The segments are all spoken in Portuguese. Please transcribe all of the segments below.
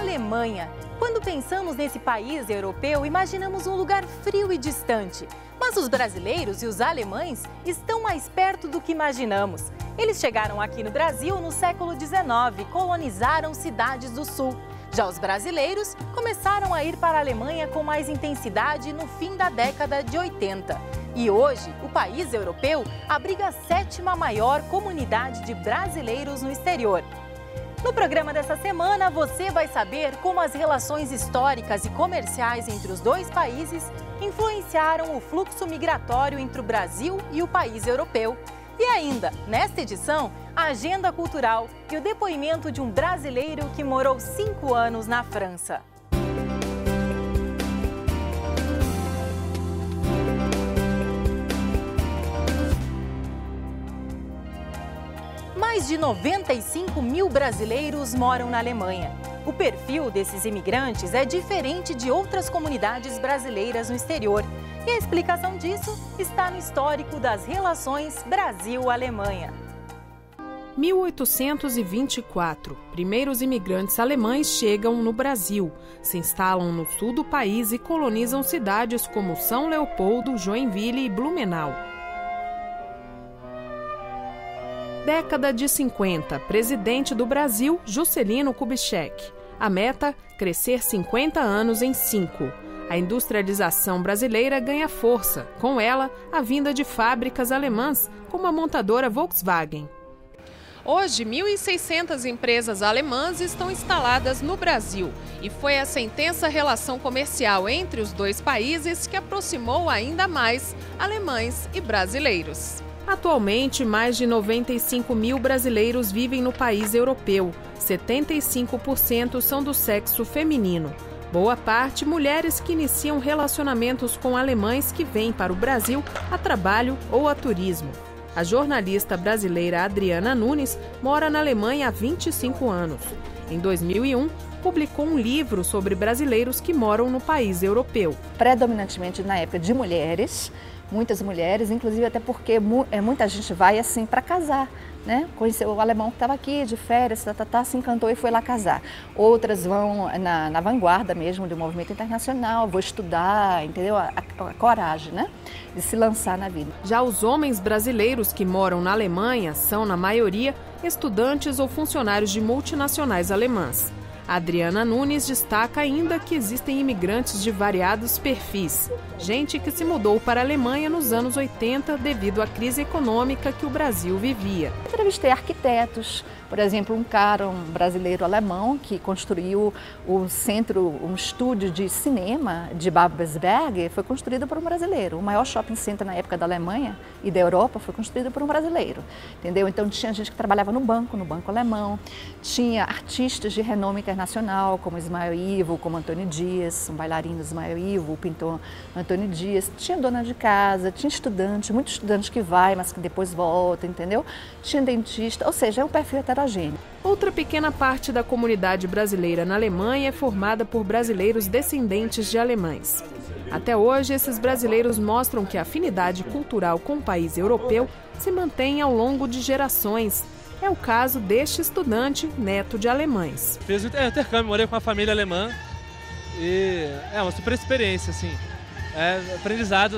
Alemanha. Quando pensamos nesse país europeu, imaginamos um lugar frio e distante. Mas os brasileiros e os alemães estão mais perto do que imaginamos. Eles chegaram aqui no Brasil no século XIX, colonizaram cidades do sul. Já os brasileiros começaram a ir para a Alemanha com mais intensidade no fim da década de 80. E hoje, o país europeu abriga a 7ª maior comunidade de brasileiros no exterior. No programa dessa semana, você vai saber como as relações históricas e comerciais entre os dois países influenciaram o fluxo migratório entre o Brasil e o país europeu. E ainda, nesta edição, a agenda cultural e o depoimento de um brasileiro que morou 5 anos na França. Mais de 95 mil brasileiros moram na Alemanha. O perfil desses imigrantes é diferente de outras comunidades brasileiras no exterior. E a explicação disso está no histórico das relações Brasil-Alemanha. 1824. Primeiros imigrantes alemães chegam no Brasil, se instalam no sul do país e colonizam cidades como São Leopoldo, Joinville e Blumenau. Década de 50, presidente do Brasil, Juscelino Kubitschek. A meta, crescer 50 anos em 5. A industrialização brasileira ganha força, com ela, a vinda de fábricas alemãs, como a montadora Volkswagen. Hoje, 1.600 empresas alemãs estão instaladas no Brasil. E foi essa intensa relação comercial entre os dois países que aproximou ainda mais alemães e brasileiros. Atualmente, mais de 95 mil brasileiros vivem no país europeu. 75% são do sexo feminino. Boa parte, mulheres que iniciam relacionamentos com alemães que vêm para o Brasil a trabalho ou a turismo. A jornalista brasileira Adriana Nunes mora na Alemanha há 25 anos. Em 2001, publicou um livro sobre brasileiros que moram no país europeu. Predominantemente na época de mulheres, muitas mulheres, inclusive até porque muita gente vai assim para casar, né? Conheceu o alemão que estava aqui de férias, se encantou e foi lá casar. Outras vão na vanguarda mesmo do movimento internacional, vou estudar, entendeu? A coragem, né? De se lançar na vida. Já os homens brasileiros que moram na Alemanha são, na maioria, estudantes ou funcionários de multinacionais alemãs. A Adriana Nunes destaca ainda que existem imigrantes de variados perfis. Gente que se mudou para a Alemanha nos anos 80 devido à crise econômica que o Brasil vivia. Entrevistei arquitetos, por exemplo, um brasileiro alemão que construiu um estúdio de cinema de Babelsberg, foi construído por um brasileiro. O maior shopping center na época da Alemanha e da Europa foi construído por um brasileiro, entendeu? Então tinha gente que trabalhava no banco alemão, tinha artistas de renome internacional, como Ismael Ivo, como Antônio Dias, um bailarino Ismael Ivo, o pintor Antônio Dias, tinha dona de casa, tinha estudante, muitos estudantes que vai, mas que depois volta, entendeu? Tinha dentista, ou seja, é um perfil heterogêneo. Outra pequena parte da comunidade brasileira na Alemanha é formada por brasileiros descendentes de alemães. Até hoje, esses brasileiros mostram que a afinidade cultural com o país europeu se mantém ao longo de gerações. É o caso deste estudante, neto de alemães. Fiz um intercâmbio, morei com uma família alemã e é uma super experiência, assim. É aprendizado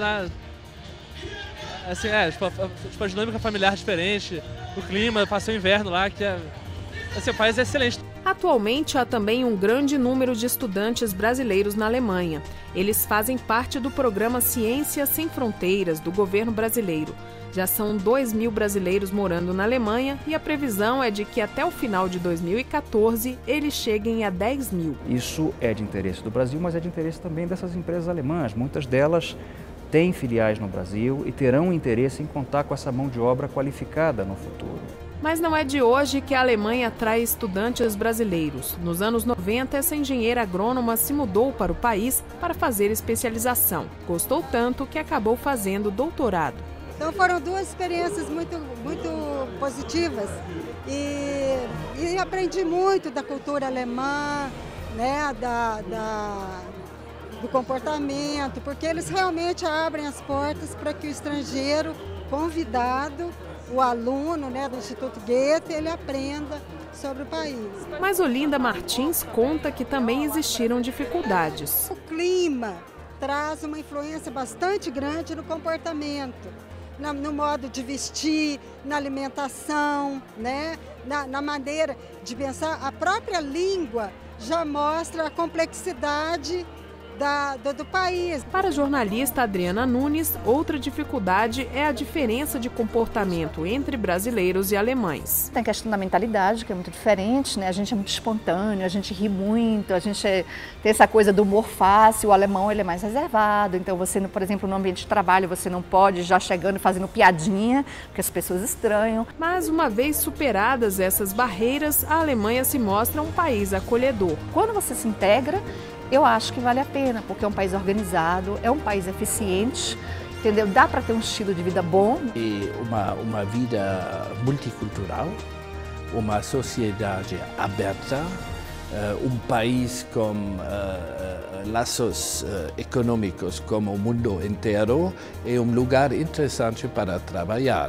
assim, a dinâmica familiar diferente, o clima, passei o inverno lá, que assim, o país é excelente. Atualmente há também um grande número de estudantes brasileiros na Alemanha. Eles fazem parte do programa Ciências Sem Fronteiras do governo brasileiro. Já são 2.000 brasileiros morando na Alemanha e a previsão é de que até o final de 2014 eles cheguem a 10.000. Isso é de interesse do Brasil, mas é de interesse também dessas empresas alemãs. Muitas delas têm filiais no Brasil e terão interesse em contar com essa mão de obra qualificada no futuro. Mas não é de hoje que a Alemanha atrai estudantes brasileiros. Nos anos 90, essa engenheira agrônoma se mudou para o país para fazer especialização. Gostou tanto que acabou fazendo doutorado. Então foram 2 experiências muito positivas e aprendi muito da cultura alemã, né, do comportamento, porque eles realmente abrem as portas para que o estrangeiro convidado, o aluno, né, do Instituto Goethe, ele aprenda sobre o país. Mas Olinda Martins conta que também existiram dificuldades. O clima traz uma influência bastante grande no comportamento, no modo de vestir, na alimentação, né? na maneira de pensar. A própria língua já mostra a complexidade do país. Para a jornalista Adriana Nunes, outra dificuldade é a diferença de comportamento entre brasileiros e alemães. Tem a questão da mentalidade, que é muito diferente, né? A gente é muito espontâneo, a gente ri muito, a gente tem essa coisa do humor fácil. O alemão ele é mais reservado, então você, por exemplo, no ambiente de trabalho, você não pode já chegando e fazendo piadinha, porque as pessoas estranham. Mas uma vez superadas essas barreiras, a Alemanha se mostra um país acolhedor. Quando você se integra, eu acho que vale a pena, porque é um país organizado, é um país eficiente, entendeu? Dá para ter um estilo de vida bom. E uma vida multicultural, uma sociedade aberta, um país com laços econômicos como o mundo inteiro, é um lugar interessante para trabalhar.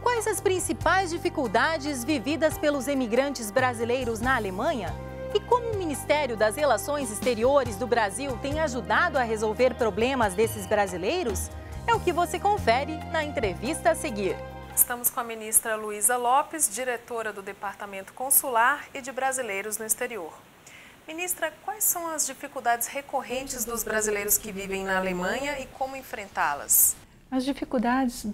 Quais as principais dificuldades vividas pelos imigrantes brasileiros na Alemanha? E como o Ministério das Relações Exteriores do Brasil tem ajudado a resolver problemas desses brasileiros? É o que você confere na entrevista a seguir. Estamos com a ministra Luísa Lopes, diretora do Departamento Consular e de Brasileiros no Exterior. Ministra, quais são as dificuldades recorrentes dos brasileiros que vivem na Alemanha e como enfrentá-las? As dificuldades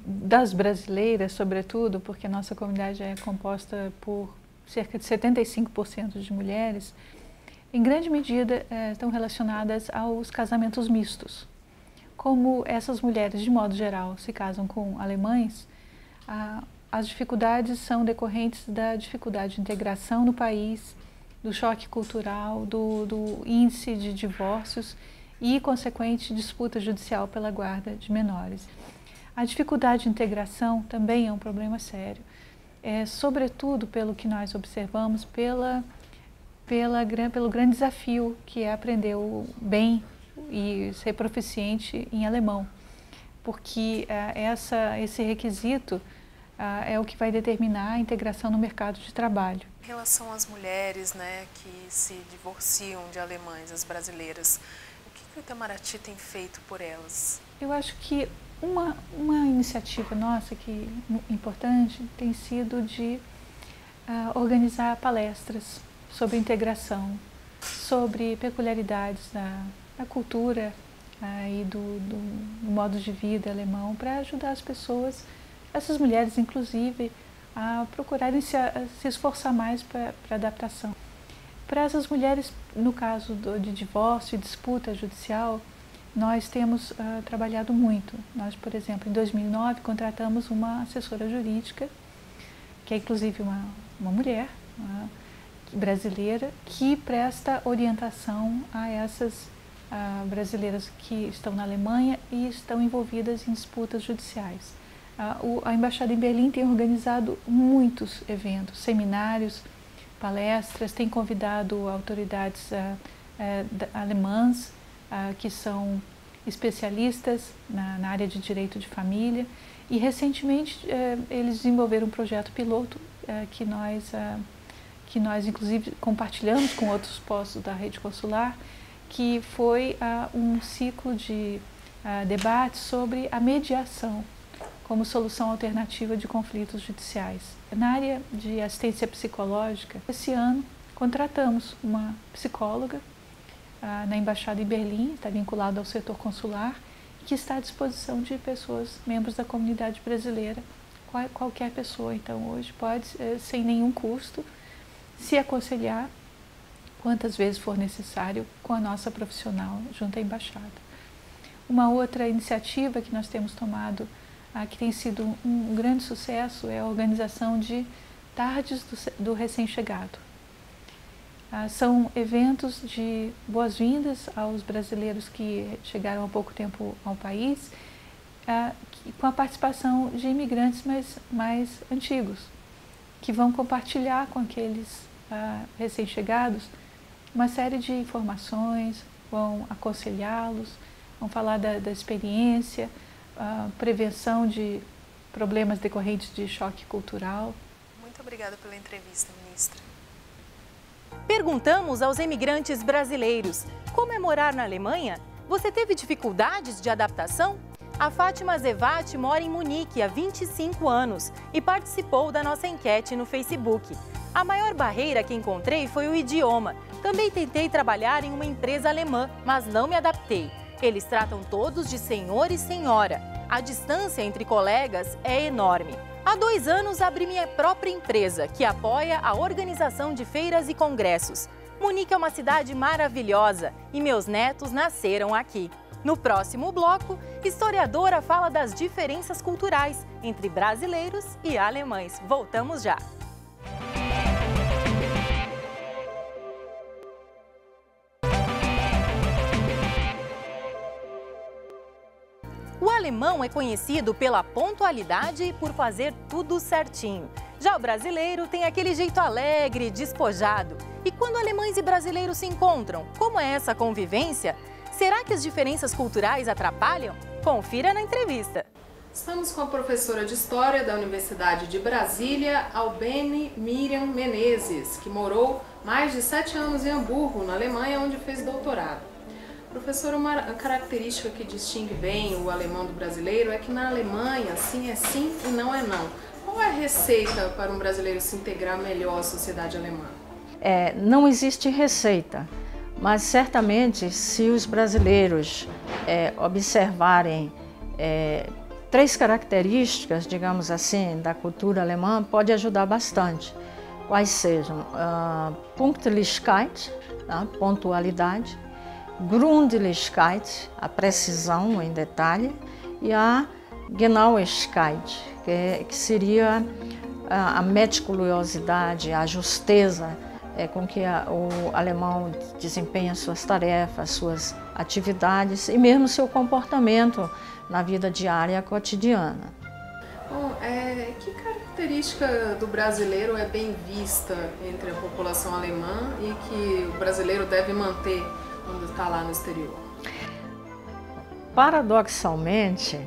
das brasileiras, sobretudo, porque a nossa comunidade é composta por cerca de 75% de mulheres, em grande medida estão relacionadas aos casamentos mistos. Como essas mulheres, de modo geral, se casam com alemães, as dificuldades são decorrentes da dificuldade de integração no país, do choque cultural, do índice de divórcios e consequente disputa judicial pela guarda de menores. A dificuldade de integração também é um problema sério, sobretudo pelo que nós observamos, pelo grande desafio que é aprender bem e ser proficiente em alemão, porque esse requisito é o que vai determinar a integração no mercado de trabalho. Em relação às mulheres, né, que se divorciam de alemães, as brasileiras, o que o Itamaraty tem feito por elas? Eu acho que uma iniciativa nossa que é importante tem sido de organizar palestras sobre integração, sobre peculiaridades da cultura e do modo de vida alemão, para ajudar as pessoas, essas mulheres inclusive, a procurarem se esforçar mais para a adaptação. Para essas mulheres, no caso de divórcio e disputa judicial, nós temos trabalhado muito. Nós, por exemplo, em 2009, contratamos uma assessora jurídica, que é inclusive uma mulher brasileira, que presta orientação a essas brasileiras que estão na Alemanha e estão envolvidas em disputas judiciais. A Embaixada em Berlim tem organizado muitos eventos, seminários, palestras, tem convidado autoridades alemãs, que são especialistas na área de direito de família, e recentemente eles desenvolveram um projeto piloto que nós inclusive compartilhamos com outros postos da rede consular, que foi um ciclo de debates sobre a mediação como solução alternativa de conflitos judiciais. Na área de assistência psicológica, esse ano contratamos uma psicóloga na Embaixada em Berlim, está vinculada ao setor consular, que está à disposição de pessoas, membros da comunidade brasileira. Qualquer pessoa, então, hoje pode, sem nenhum custo, se aconselhar quantas vezes for necessário com a nossa profissional junto à Embaixada. Uma outra iniciativa que nós temos tomado, que tem sido um grande sucesso, é a organização de tardes do recém-chegado. São eventos de boas-vindas aos brasileiros que chegaram há pouco tempo ao país, com a participação de imigrantes mais antigos, que vão compartilhar com aqueles recém-chegados uma série de informações, vão aconselhá-los, vão falar da experiência, prevenção de problemas decorrentes de choque cultural. Muito obrigada pela entrevista, ministra. Perguntamos aos imigrantes brasileiros: como é morar na Alemanha? Você teve dificuldades de adaptação? A Fátima Zevati mora em Munique há 25 anos e participou da nossa enquete no Facebook. A maior barreira que encontrei foi o idioma. Também tentei trabalhar em uma empresa alemã, mas não me adaptei. Eles tratam todos de senhor e senhora. A distância entre colegas é enorme. Há 2 anos abri minha própria empresa, que apoia a organização de feiras e congressos. Munique é uma cidade maravilhosa e meus netos nasceram aqui. No próximo bloco, historiadora fala das diferenças culturais entre brasileiros e alemães. Voltamos já! O alemão é conhecido pela pontualidade e por fazer tudo certinho. Já o brasileiro tem aquele jeito alegre, despojado. E quando alemães e brasileiros se encontram, como é essa convivência? Será que as diferenças culturais atrapalham? Confira na entrevista. Estamos com a professora de História da Universidade de Brasília, Albene Miriam Menezes, que morou mais de 7 anos em Hamburgo, na Alemanha, onde fez doutorado. Professora, uma característica que distingue bem o alemão do brasileiro é que na Alemanha sim é sim e não é não. Qual é a receita para um brasileiro se integrar melhor à sociedade alemã? Não existe receita, mas certamente se os brasileiros observarem 3 características, digamos assim, da cultura alemã, pode ajudar bastante. Quais sejam? Pünktlichkeit, pontualidade, Gründlichkeit, a precisão em detalhe, e a Genauigkeit, que seria a meticulosidade, a justeza com que o alemão desempenha suas tarefas, suas atividades e mesmo seu comportamento na vida diária cotidiana. Bom, que característica do brasileiro é bem vista entre a população alemã e que o brasileiro deve manter quando está lá no exterior? Paradoxalmente,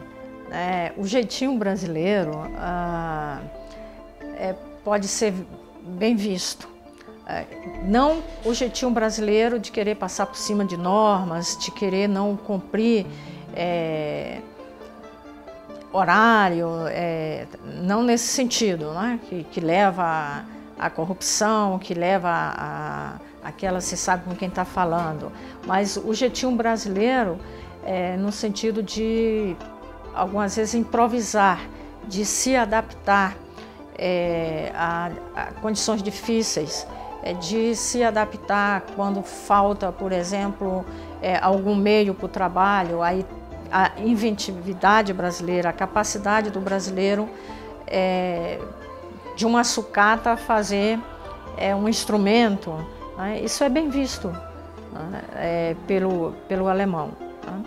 o jeitinho brasileiro pode ser bem visto. Não o jeitinho brasileiro de querer passar por cima de normas, de querer não cumprir horário, não nesse sentido, né? Que leva à corrupção, que leva àquela se sabe com quem está falando, mas o jeitinho brasileiro no sentido de algumas vezes improvisar, de se adaptar a condições difíceis, de se adaptar quando falta, por exemplo, algum meio para o trabalho. Aí a inventividade brasileira, a capacidade do brasileiro de uma sucata fazer um instrumento, né? Isso é bem visto, né? pelo alemão. Né?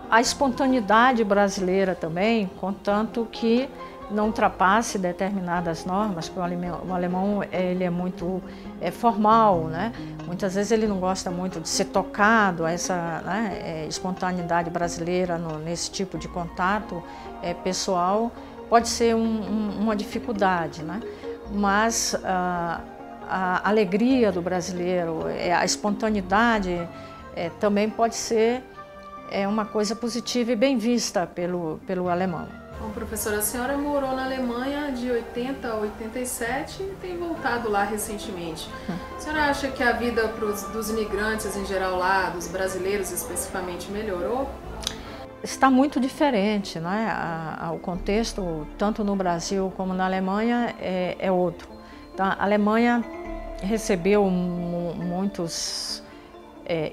A espontaneidade brasileira também, contanto que não ultrapasse determinadas normas, porque o alemão ele é muito formal, né? Muitas vezes ele não gosta muito de ser tocado, essa espontaneidade brasileira nesse tipo de contato pessoal pode ser uma dificuldade, né? Mas a alegria do brasileiro, a espontaneidade também pode ser uma coisa positiva e bem vista pelo alemão. Bom, professora, a senhora morou na Alemanha de 80 a 87 e tem voltado lá recentemente. A senhora acha que a vida dos imigrantes em geral lá, dos brasileiros especificamente, melhorou? Está muito diferente, né? O contexto, tanto no Brasil como na Alemanha, é outro. Então, a Alemanha recebeu muitos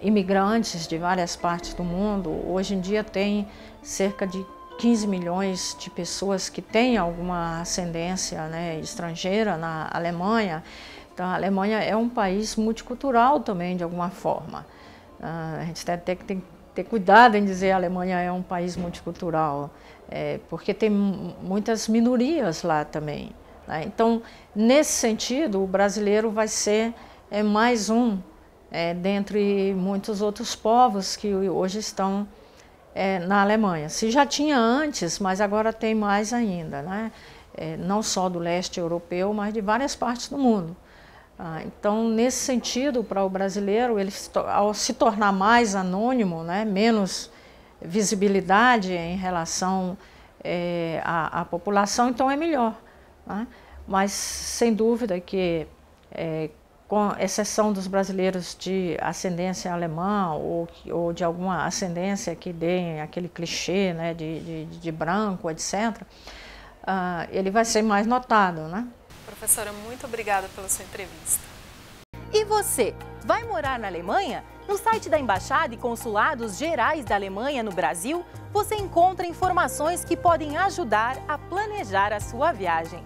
imigrantes de várias partes do mundo. Hoje em dia tem cerca de 15 milhões de pessoas que têm alguma ascendência, né, estrangeira na Alemanha. Então, a Alemanha é um país multicultural também, de alguma forma. A gente tem que ter cuidado em dizer que a Alemanha é um país multicultural, porque tem muitas minorias lá também, né? Então, nesse sentido, o brasileiro vai ser mais dentre muitos outros povos que hoje estão na Alemanha. Se já tinha antes, mas agora tem mais ainda, né? Não só do leste europeu, mas de várias partes do mundo. Então, nesse sentido, para o brasileiro, ele ao se tornar mais anônimo, né, menos visibilidade em relação à população, então é melhor, né? Mas, sem dúvida que, com exceção dos brasileiros de ascendência alemã ou de alguma ascendência que dê aquele clichê, né, de branco, etc., ele vai ser mais notado, né? Professora, muito obrigada pela sua entrevista. E você, vai morar na Alemanha? No site da Embaixada e Consulados Gerais da Alemanha no Brasil, você encontra informações que podem ajudar a planejar a sua viagem.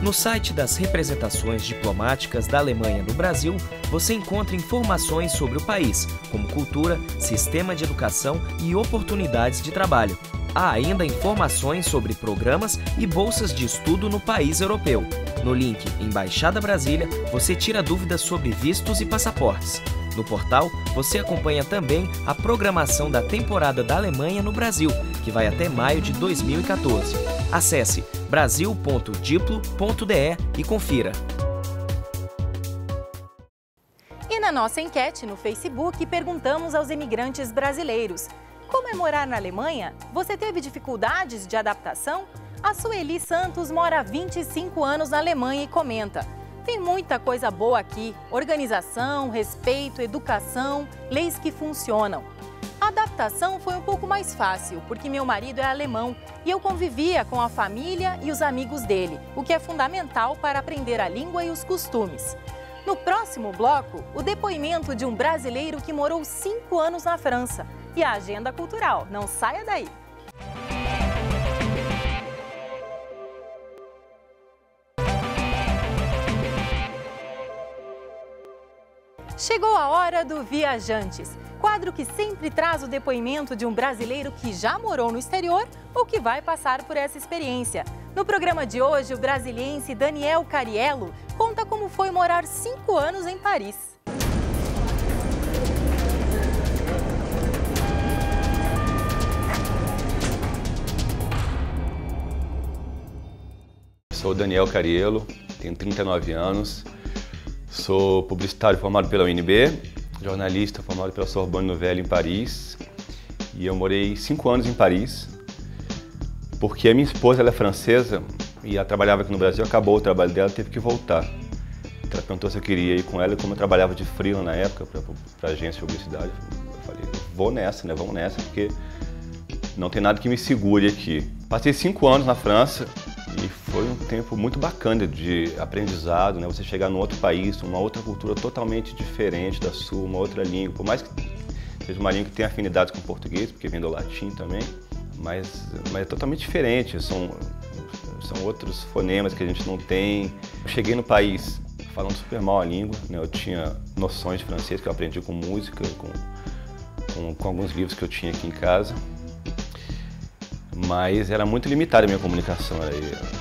No site das representações diplomáticas da Alemanha no Brasil, você encontra informações sobre o país, como cultura, sistema de educação e oportunidades de trabalho. Há ainda informações sobre programas e bolsas de estudo no país europeu. No link Embaixada Brasília, você tira dúvidas sobre vistos e passaportes. No portal, você acompanha também a programação da temporada da Alemanha no Brasil, que vai até maio de 2014. Acesse brasil.diplo.de e confira. E na nossa enquete no Facebook, perguntamos aos imigrantes brasileiros: como é morar na Alemanha? Você teve dificuldades de adaptação? A Sueli Santos mora há 25 anos na Alemanha e comenta: tem muita coisa boa aqui, organização, respeito, educação, leis que funcionam. A adaptação foi um pouco mais fácil, porque meu marido é alemão e eu convivia com a família e os amigos dele, o que é fundamental para aprender a língua e os costumes. No próximo bloco, o depoimento de um brasileiro que morou 5 anos na França e a agenda cultural. Não saia daí! Chegou a hora do Viajantes, quadro que sempre traz o depoimento de um brasileiro que já morou no exterior ou que vai passar por essa experiência. No programa de hoje, o brasiliense Daniel Cariello conta como foi morar 5 anos em Paris. Sou Daniel Cariello, tenho 39 anos, sou publicitário formado pela UNB, jornalista formado pela Sorbonne Nouvelle em Paris, e eu morei 5 anos em Paris, porque a minha esposa ela é francesa e ela trabalhava aqui no Brasil, acabou o trabalho dela, teve que voltar. Ela perguntou se eu queria ir com ela, e como eu trabalhava de freela na época para agência de publicidade, eu falei, vou nessa, né? Vamos nessa, porque não tem nada que me segure aqui. Passei 5 anos na França e foi um tempo muito bacana de aprendizado, né? Você chegar num outro país, uma outra cultura totalmente diferente da sua, uma outra língua, por mais que seja uma língua que tenha afinidades com o português, porque vem do latim também, mas é totalmente diferente, são outros fonemas que a gente não tem. Eu cheguei no país falando super mal a língua, né? Eu tinha noções de francês que eu aprendi com música, com alguns livros que eu tinha aqui em casa, mas era muito limitada a minha comunicação,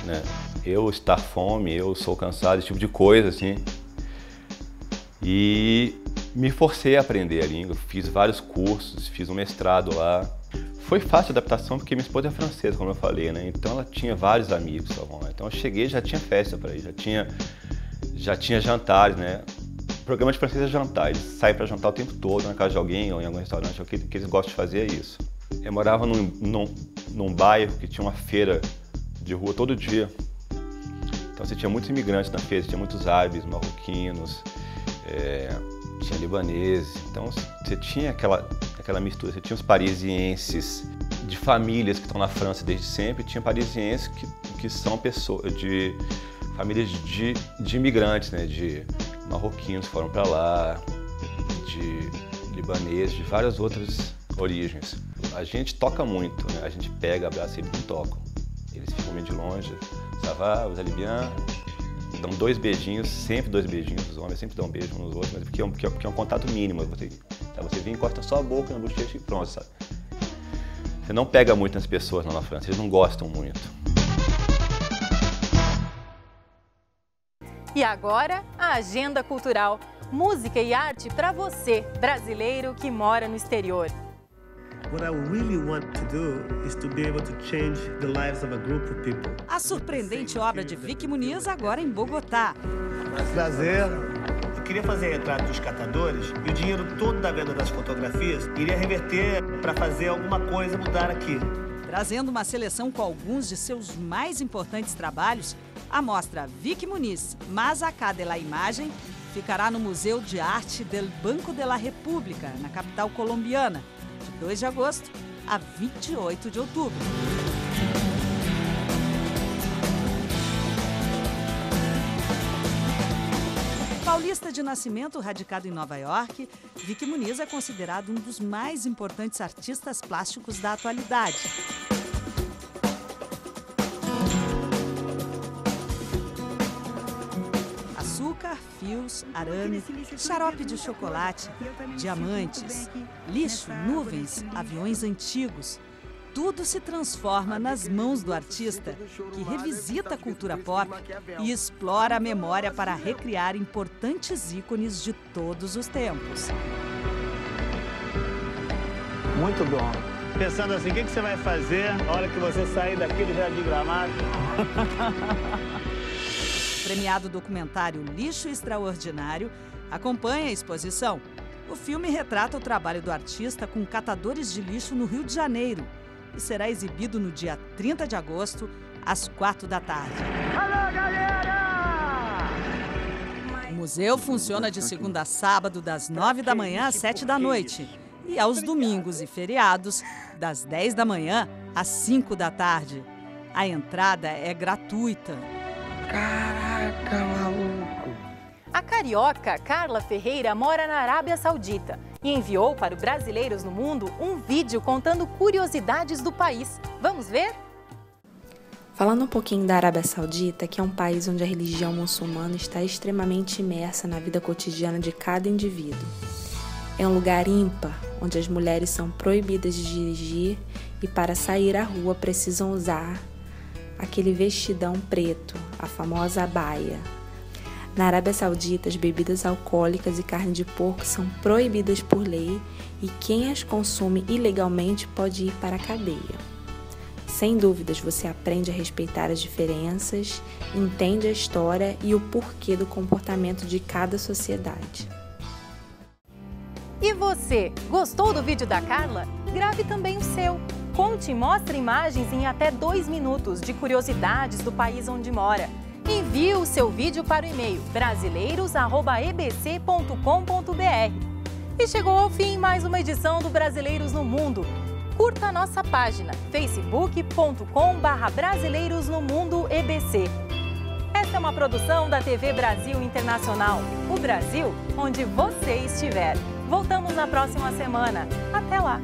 né? Eu estar fome, eu sou cansado, esse tipo de coisa, assim. E me forcei a aprender a língua, fiz vários cursos, fiz um mestrado lá. Foi fácil a adaptação porque minha esposa é francesa, como eu falei, né? Então ela tinha vários amigos, então eu cheguei e já tinha festa para ir, já tinha jantares, né? O programa de francês é jantar, eles saem para jantar o tempo todo na casa de alguém ou em algum restaurante, o que eles gostam de fazer é isso. Eu morava num bairro que tinha uma feira de rua todo dia, então você tinha muitos imigrantes na feira, tinha muitos árabes, marroquinos, tinha libaneses, então você tinha aquela mistura, você tinha os parisienses de famílias que estão na França desde sempre, tinha parisienses que são pessoas de famílias de imigrantes, né, de marroquinos que foram para lá, de libaneses, de várias outras origens. A gente toca muito, né? A gente pega, abraça e eles não tocam. Eles ficam meio de longe, ça va, vous allez bien? Dão 2 beijinhos, sempre 2 beijinhos, os homens sempre dão um beijo uns nos outros, mas porque é um contato mínimo. Você vem, encosta só a boca na bochecha e pronto, sabe? Você não pega muito nas pessoas lá na França, eles não gostam muito. E agora, a agenda cultural. Música e arte para você, brasileiro que mora no exterior. What I really want to do is to be able to change the lives of a group of people. A surpreendente obra de Vicky Muniz agora em Bogotá. Prazer. Eu queria fazer a retrato dos catadores e o dinheiro todo da venda das fotografias iria reverter para fazer alguma coisa mudar aqui. Trazendo uma seleção com alguns de seus mais importantes trabalhos, a mostra Vicky Muniz, Más Acá de la Imagen, ficará no Museu de Arte del Banco de la República, na capital colombiana, de 2 de agosto a 28 de outubro. Paulista de nascimento, radicado em Nova York, Vicky Muniz é considerado um dos mais importantes artistas plásticos da atualidade. Açúcar, fios, arame, xarope de chocolate, diamantes, lixo, nuvens, aviões antigos. Tudo se transforma nas mãos do artista, que revisita a cultura pop e explora a memória para recriar importantes ícones de todos os tempos. Muito bom. Pensando assim, o que você vai fazer na hora que você sair daqui do Jardim Gramado? Premiado documentário Lixo Extraordinário acompanha a exposição. O filme retrata o trabalho do artista com catadores de lixo no Rio de Janeiro e será exibido no dia 30 de agosto, às 4 da tarde. Alô, galera! O museu funciona de segunda a sábado, das 9 da manhã às 7 da noite. E aos domingos e feriados, das 10 da manhã às 5 da tarde. A entrada é gratuita. Caraca, maluco! A carioca Carla Ferreira mora na Arábia Saudita e enviou para os brasileiros no mundo um vídeo contando curiosidades do país. Vamos ver? Falando um pouquinho da Arábia Saudita, que é um país onde a religião muçulmana está extremamente imersa na vida cotidiana de cada indivíduo. É um lugar ímpar, onde as mulheres são proibidas de dirigir e para sair à rua precisam usar aquele vestidão preto, a famosa abaia. Na Arábia Saudita, as bebidas alcoólicas e carne de porco são proibidas por lei e quem as consome ilegalmente pode ir para a cadeia. Sem dúvidas, você aprende a respeitar as diferenças, entende a história e o porquê do comportamento de cada sociedade. E você, gostou do vídeo da Carla? Grave também o seu. Conte e mostre imagens em até 2 minutos de curiosidades do país onde mora. Envie o seu vídeo para o e-mail brasileiros@ebc.com.br. E chegou ao fim mais uma edição do Brasileiros no Mundo. Curta a nossa página facebook.com/brasileirosnomundoebc. Esta é uma produção da TV Brasil Internacional. O Brasil onde você estiver. Voltamos na próxima semana. Até lá!